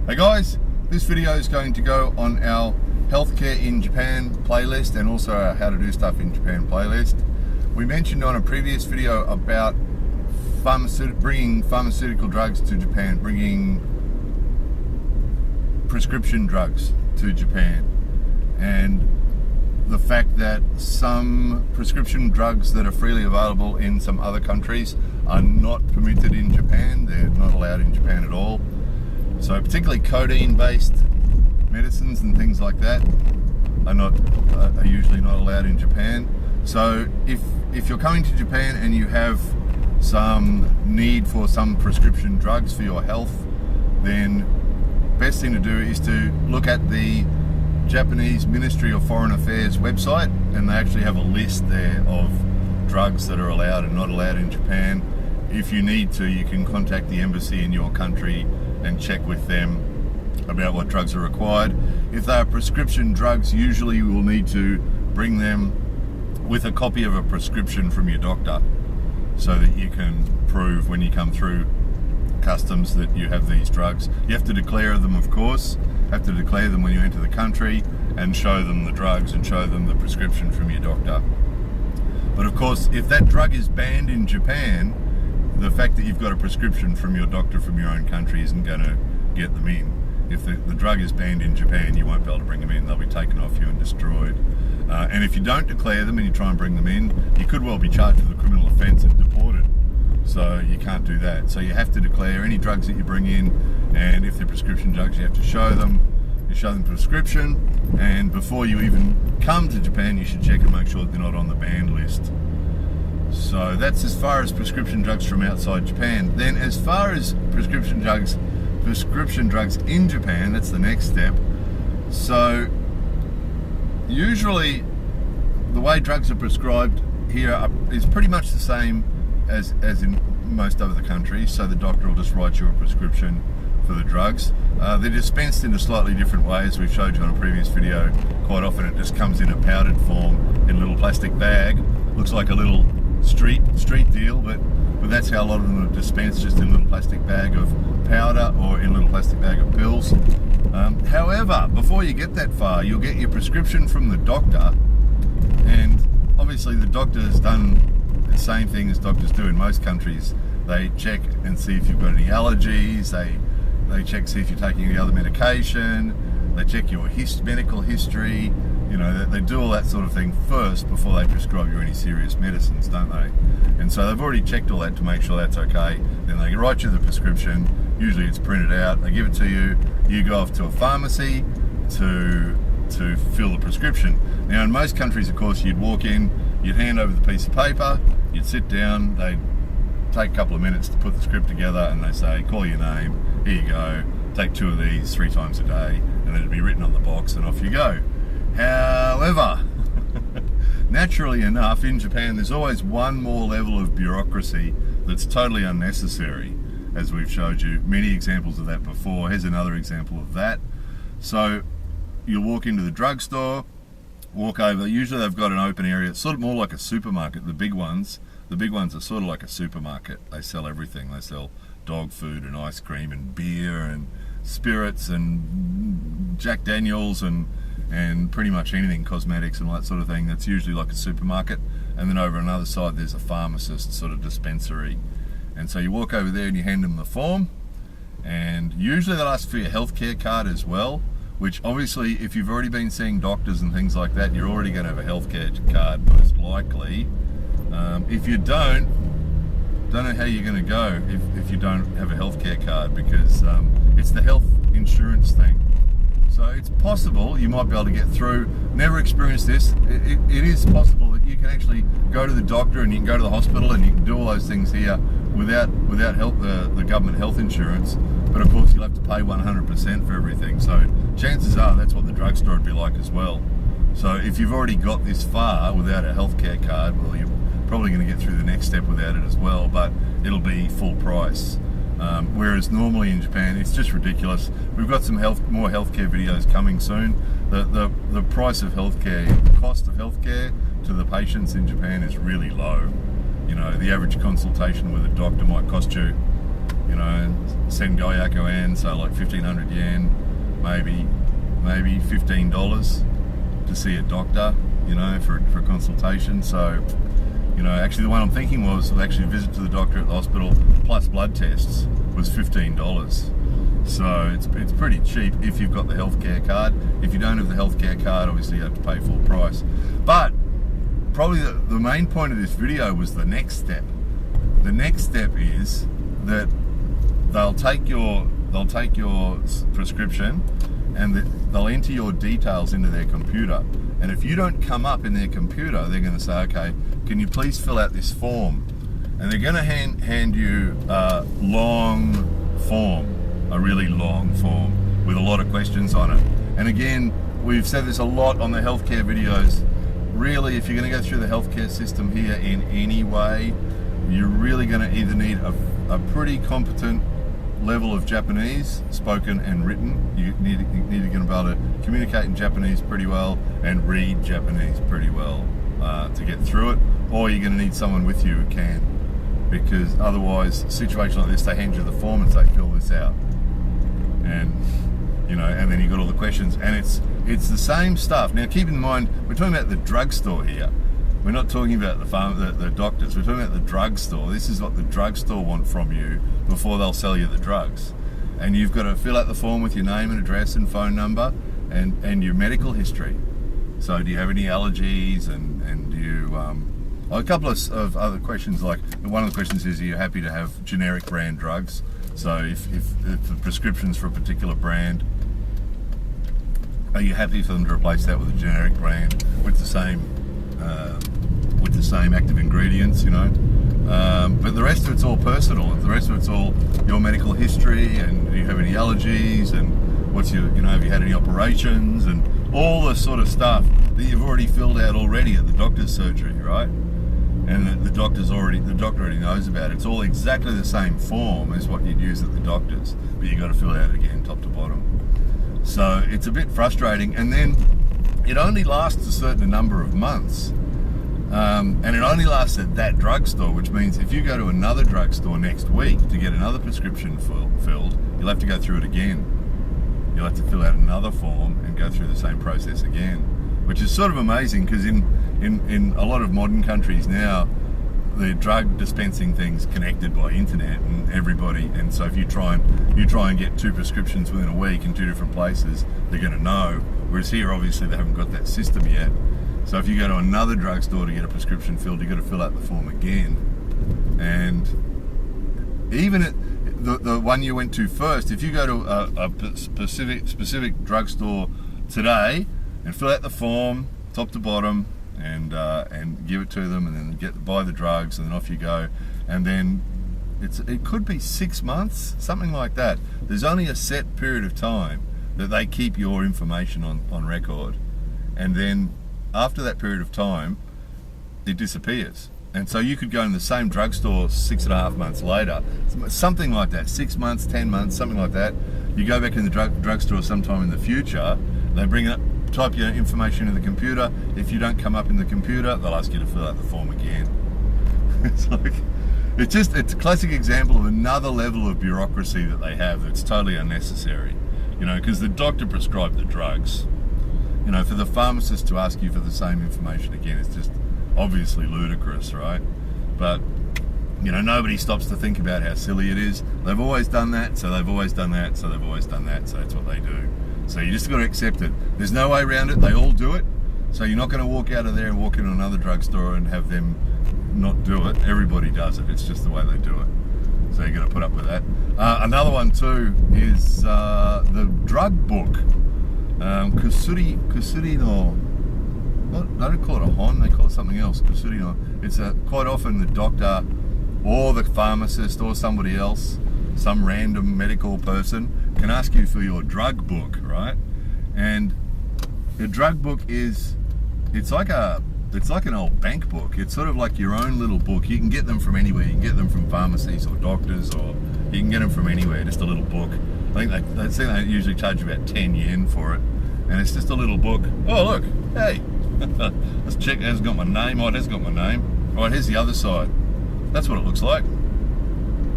Hey guys, this video is going to go on our Healthcare in Japan playlist and also our How to Do Stuff in Japan playlist. We mentioned on a previous video about bringing pharmaceutical drugs to Japan, bringing prescription drugs to Japan, and the fact that some prescription drugs that are freely available in some other countries are not permitted in Japan. They're not allowed in Japan at all. So particularly codeine-based medicines and things like that are usually not allowed in Japan. So if you're coming to Japan and you have some need for some prescription drugs for your health, then best thing to do is to look at the Japanese Ministry of Foreign Affairs website, and they actually have a list there of drugs that are allowed and not allowed in Japan. If you need to, you can contact the embassy in your country and check with them about what drugs are required. If they are prescription drugs, usually you will need to bring them with a copy of a prescription from your doctor so that you can prove when you come through customs that you have these drugs. You have to declare them, of course. Have to declare them when you enter the country and show them the drugs and show them the prescription from your doctor. But of course, if that drug is banned in Japan, the fact that you've got a prescription from your doctor from your own country isn't going to get them in. If the drug is banned in Japan, you won't be able to bring them in. They'll be taken off you and destroyed. And if you don't declare them and you try and bring them in, you could well be charged with a criminal offence and deported. So you can't do that. So you have to declare any drugs that you bring in, and if they're prescription drugs, you have to show them. You show them prescription, and before you even come to Japan, you should check and make sure that they're not on the banned list. So that's as far as prescription drugs from outside Japan. Then as far as prescription drugs in Japan, that's the next step. So usually the way drugs are prescribed here is pretty much the same as in most other countries. So the doctor will just write you a prescription for the drugs. They're dispensed in a slightly different way, as we've showed you on a previous video. Quite often it just comes in a powdered form in a little plastic bag. Looks like a little street deal, but that's how a lot of them are dispensed, just in a little plastic bag of powder or in a little plastic bag of pills. However, before you get that far, you'll get your prescription from the doctor, and obviously the doctor has done the same thing as doctors do in most countries. They check and see if you've got any allergies, they check to see if you're taking any other medication, they check your medical history. You know, they do all that sort of thing first before they prescribe you any serious medicines, don't they? And so they've already checked all that to make sure that's okay. Then they write you the prescription. Usually it's printed out. They give it to you. You go off to a pharmacy to fill the prescription. Now, in most countries, of course, you'd walk in, you'd hand over the piece of paper, you'd sit down, they'd take a couple of minutes to put the script together, and they say, call your name, here you go, take 2 of these 3 times a day, and then it'd be written on the box, and off you go. However, naturally enough, in Japan, there's always one more level of bureaucracy that's totally unnecessary, as we've showed you many examples of that before. Here's another example of that. So you'll walk into the drugstore, walk over. Usually they've got an open area. It's sort of more like a supermarket. The big ones are sort of like a supermarket. They sell everything. They sell dog food and ice cream and beer and spirits and Jack Daniels and pretty much anything, cosmetics and all that sort of thing. That's usually like a supermarket. And then over on the other side, there's a pharmacist sort of dispensary. And so you walk over there and you hand them the form, and usually they'll ask for your healthcare card as well, which obviously, if you've already been seeing doctors and things like that, you're already going to have a healthcare card most likely. If you don't know how you're going to go if you don't have a healthcare card, because it's the health insurance thing. So it's possible you might be able to get through. Never experienced this. It is possible that you can actually go to the doctor and you can go to the hospital and you can do all those things here without the government health insurance. But of course you'll have to pay 100% for everything. So chances are that's what the drugstore would be like as well. So if you've already got this far without a healthcare card, well, you're probably going to get through the next step without it as well, but it'll be full price. Whereas normally in Japan, it's just ridiculous. We've got some more healthcare videos coming soon. The price of healthcare, the cost of healthcare to the patients in Japan is really low. You know, the average consultation with a doctor might cost you, you know, Sengoyaku yen, so like 1,500 yen, maybe $15 to see a doctor, you know, for a consultation. So, you know, actually the one I'm thinking was actually a visit to the doctor at the hospital plus blood tests was $15. So it's pretty cheap if you've got the healthcare card. If you don't have the healthcare card, obviously you have to pay full price. But probably the main point of this video was the next step. The next step is that they'll take your prescription and they'll enter your details into their computer. And if you don't come up in their computer, they're going to say, okay, can you please fill out this form? And they're going to hand you a long form, a really long form with a lot of questions on it. And again, we've said this a lot on the healthcare videos. Really, if you're going to go through the healthcare system here in any way, you're really going to either need a pretty competent level of Japanese, spoken and written. You need to be able to communicate in Japanese pretty well and read Japanese pretty well to get through it, or you're going to need someone with you who can, because otherwise, a situation like this, they hand you the form and say, fill this out, and you know, and then you got all the questions, and it's the same stuff. Now, keep in mind, we're talking about the drugstore here. We're not talking about the doctors. We're talking about the drugstore. This is what the drugstore want from you before they'll sell you the drugs. And you've got to fill out the form with your name and address and phone number and your medical history. So do you have any allergies, and do you, a couple of other questions, like one of the questions is, are you happy to have generic brand drugs? So if the prescription's for a particular brand, are you happy for them to replace that with a generic brand with the same active ingredients, you know? But the rest of it's all personal. The rest of it's all your medical history, and do you have any allergies, and what's your, you know, have you had any operations, and all the sort of stuff that you've already filled out already at the doctor's surgery, right? And the doctor already knows about it. It's all exactly the same form as what you'd use at the doctor's, but you've got to fill it out again, top to bottom. So it's a bit frustrating, and then it only lasts a certain number of months. And it only lasts at that drugstore, which means if you go to another drugstore next week to get another prescription filled, you'll have to go through it again. You'll have to fill out another form and go through the same process again, which is sort of amazing, because in a lot of modern countries now, the drug dispensing thing's connected by internet, and everybody, and so if you try and get 2 prescriptions within a week in 2 different places, they're going to know. Whereas here, obviously, they haven't got that system yet. So if you go to another drugstore to get a prescription filled, you've got to fill out the form again. And even at the one you went to first, if you go to a specific drugstore today and fill out the form, top to bottom, and give it to them, and then buy the drugs, and then off you go. And then it could be 6 months, something like that. There's only a set period of time that they keep your information on record, and then after that period of time, it disappears. And so you could go in the same drugstore 6.5 months later, something like that, 6 months, 10 months, something like that. You go back in the drugstore sometime in the future, they bring up, type your information in the computer. If you don't come up in the computer, they'll ask you to fill out the form again. It's a classic example of another level of bureaucracy that they have that's totally unnecessary. You know, because the doctor prescribed the drugs. You know, for the pharmacist to ask you for the same information again, it's just obviously ludicrous, right? But, you know, nobody stops to think about how silly it is. They've always done that, so they've always done that, so they've always done that, so that's what they do. So you just got to accept it. There's no way around it. They all do it. So you're not going to walk out of there and walk into another drugstore and have them not do it. Everybody does it. It's just the way they do it. So you got to put up with that. Another one too is the drug book. Kusuri no, they don't call it a hon, they call it something else. Kusuri no. It's quite often the doctor or the pharmacist or somebody else, some random medical person, can ask you for your drug book, right? And the drug book is, it's like an old bank book. It's sort of like your own little book. You can get them from anywhere. You can get them from pharmacies or doctors, or you can get them from anywhere, just a little book. I think they say they usually charge you about 10 yen for it. And it's just a little book. Oh, look, hey, let's check, it hasn't got my name. Oh, it has got my name. Right, here's the other side. That's what it looks like.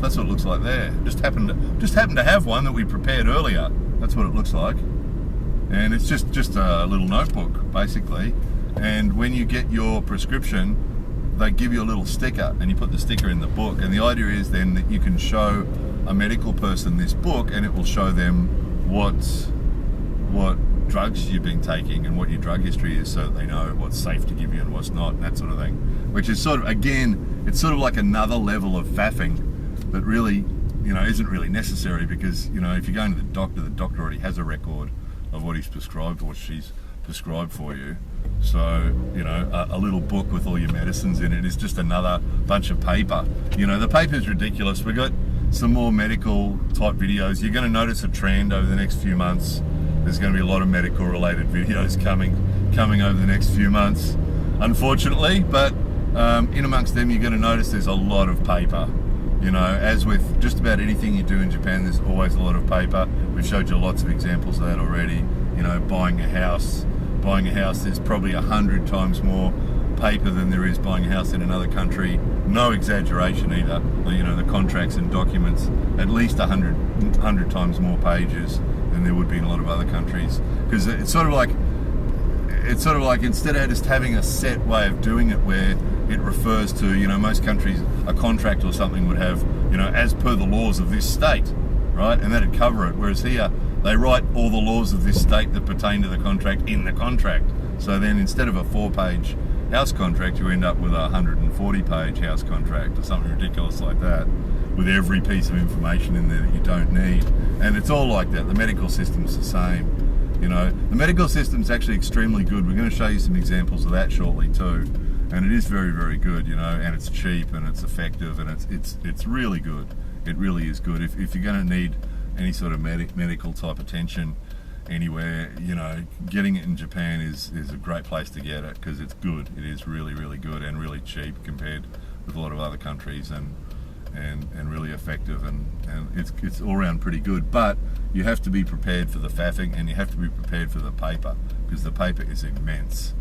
That's what it looks like there. Just happened to have one that we prepared earlier. That's what it looks like. And it's just a little notebook, basically. And when you get your prescription, they give you a little sticker, and you put the sticker in the book. And the idea is then that you can show a medical person this book, and it will show them what drugs you've been taking and what your drug history is, so that they know what's safe to give you and what's not, and that sort of thing. Which is sort of, again, it's sort of like another level of faffing that really, isn't really necessary, because, if you're going to the doctor already has a record of what he's prescribed or what she's prescribed for you. So, a little book with all your medicines in it is just another bunch of paper. The paper's ridiculous. We've got some more medical type videos. You're going to notice a trend over the next few months. There's going to be a lot of medical related videos coming over the next few months, unfortunately. But in amongst them, you're going to notice there's a lot of paper. As with just about anything you do in Japan, there's always a lot of paper. We've showed you lots of examples of that already. Buying a house, there's probably 100 times more paper than there is buying a house in another country. No exaggeration either. The contracts and documents, at least 100 times more pages than there would be in a lot of other countries. Because it's sort of like instead of just having a set way of doing it where it refers to, most countries, a contract or something would have, as per the laws of this state, right? And that'd cover it. Whereas here, they write all the laws of this state that pertain to the contract in the contract. So then instead of a 4-page house contract, you end up with a 140-page house contract or something ridiculous like that, with every piece of information in there that you don't need. And it's all like that. The medical system's the same. The medical system's actually extremely good. We're going to show you some examples of that shortly too. And it is very, very good, and it's cheap and it's effective and it's really good. It really is good. If you're going to need any sort of medical type attention anywhere, getting it in Japan is a great place to get it, because it's good. It is really, really good and really cheap compared with a lot of other countries, and really effective, and it's all around pretty good. But you have to be prepared for the faffing, and you have to be prepared for the paper, because the paper is immense.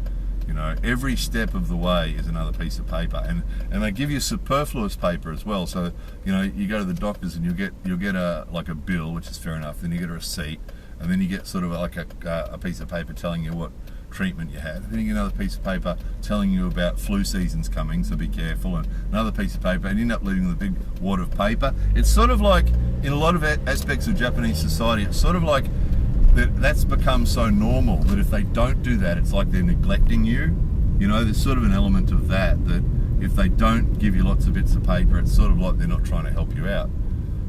Every step of the way is another piece of paper, and they give you superfluous paper as well. So you go to the doctors and you'll get a bill, which is fair enough. Then you get a receipt, and then you get sort of like a piece of paper telling you what treatment you had. Then you get another piece of paper telling you about flu season's coming, so be careful, and another piece of paper, and you end up leaving with a big wad of paper. It's sort of like, in a lot of aspects of Japanese society, it's sort of like that's become so normal that if they don't do that, it's like they're neglecting you. There's sort of an element of that if they don't give you lots of bits of paper, it's sort of like they're not trying to help you out.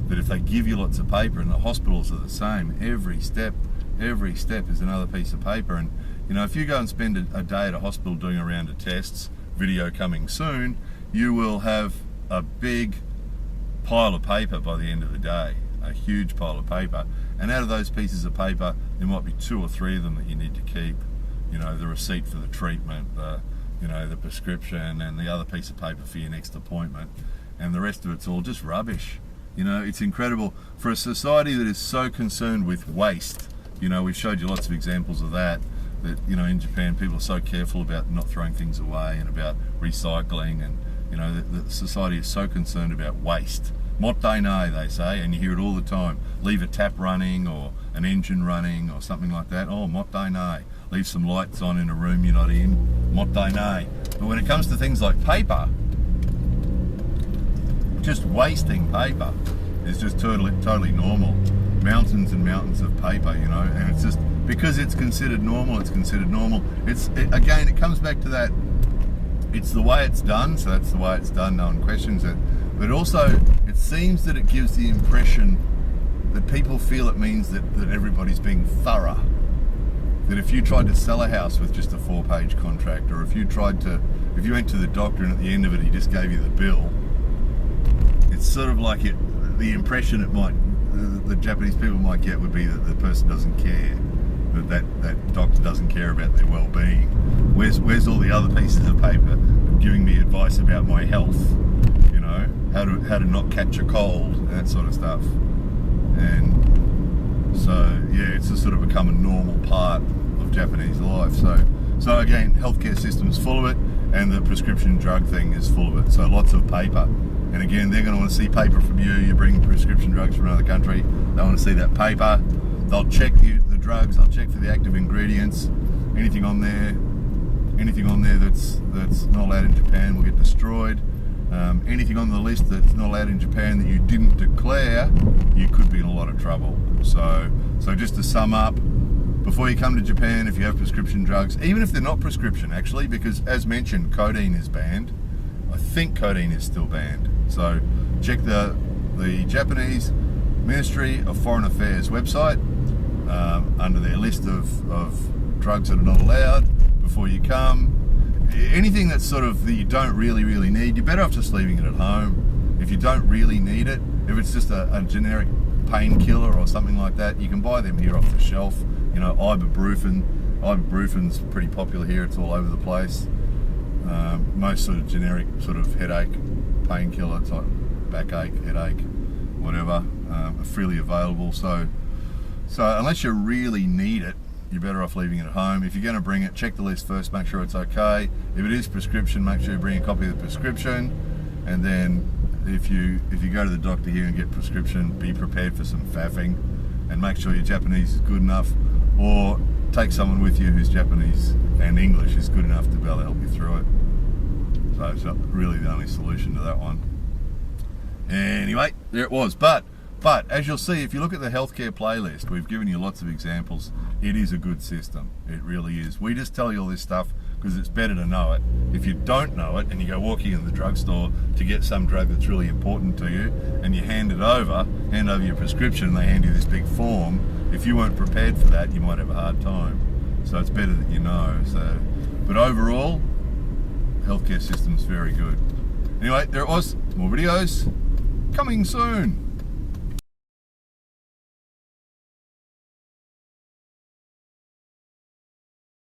But if they give you lots of paper, and the hospitals are the same, every step is another piece of paper. And if you go and spend a day at a hospital doing a round of tests, video coming soon, you will have a big pile of paper by the end of the day, a huge pile of paper. And out of those pieces of paper, there might be 2 or 3 of them that you need to keep. The receipt for the treatment, the prescription, and the other piece of paper for your next appointment. And the rest of it's all just rubbish. It's incredible for a society that is so concerned with waste. We've showed you lots of examples of that in Japan, people are so careful about not throwing things away and about recycling, and the society is so concerned about waste. Mottainai, they say, and you hear it all the time. Leave a tap running or an engine running or something like that. Oh, mottainai. Leave some lights on in a room you're not in. Mottainai. But when it comes to things like paper, just wasting paper is just totally normal. Mountains and mountains of paper, and it's just because it's considered normal. Again, it comes back to that. It's the way it's done, so that's the way it's done. No one questions it. But also, it seems that it gives the impression that people feel it means that everybody's being thorough. That if you tried to sell a house with just a 4-page contract, or if you went to the doctor and at the end of it he just gave you the bill, it's sort of like the impression the Japanese people might get would be that the person doesn't care, that doctor doesn't care about their well-being. Where's all the other pieces of paper giving me advice about my health? How to not catch a cold, and that sort of stuff. And so yeah, it's just sort of become a normal part of Japanese life. So again, healthcare system's full of it. and the prescription drug thing is full of it. So lots of paper. And again, they're going to want to see paper from you. You bring prescription drugs from another country, they want to see that paper. They'll check the drugs, they'll check for the active ingredients. Anything on there that's not allowed in Japan will get destroyed. Anything on the list that's not allowed in Japan that you didn't declare, you could be in a lot of trouble. So just to sum up, before you come to Japan, if you have prescription drugs, even if they're not prescription actually, because as mentioned, codeine is banned. I think codeine is still banned. So check the Japanese Ministry of Foreign Affairs website under their list of drugs that are not allowed before you come. Anything that's sort of that you don't really need, you're better off just leaving it at home. If you don't really need it, if it's just a generic painkiller or something like that, you can buy them here off the shelf. You know, ibuprofen's pretty popular here. It's all over the place. Most sort of generic sort of headache painkiller, it's like backache, headache, whatever, are freely available. So unless you really need it, you're better off leaving it at home. If you're going to bring it, check the list first, make sure it's okay. If it is prescription, make sure you bring a copy of the prescription. And then if you go to the doctor here and get prescription, be prepared for some faffing, and make sure your Japanese is good enough, or take someone with you who's Japanese and English is good enough to be able to help you through it. So it's not really the only solution to that one. Anyway, there it was. But as you'll see, if you look at the healthcare playlist, we've given you lots of examples. It is a good system. It really is. We just tell you all this stuff because it's better to know it. If you don't know it and you go walking in the drugstore to get some drug that's really important to you, and you hand over your prescription, and they hand you this big form, if you weren't prepared for that, you might have a hard time. So it's better that you know. But overall, healthcare system's very good. Anyway, there it was. More videos coming soon.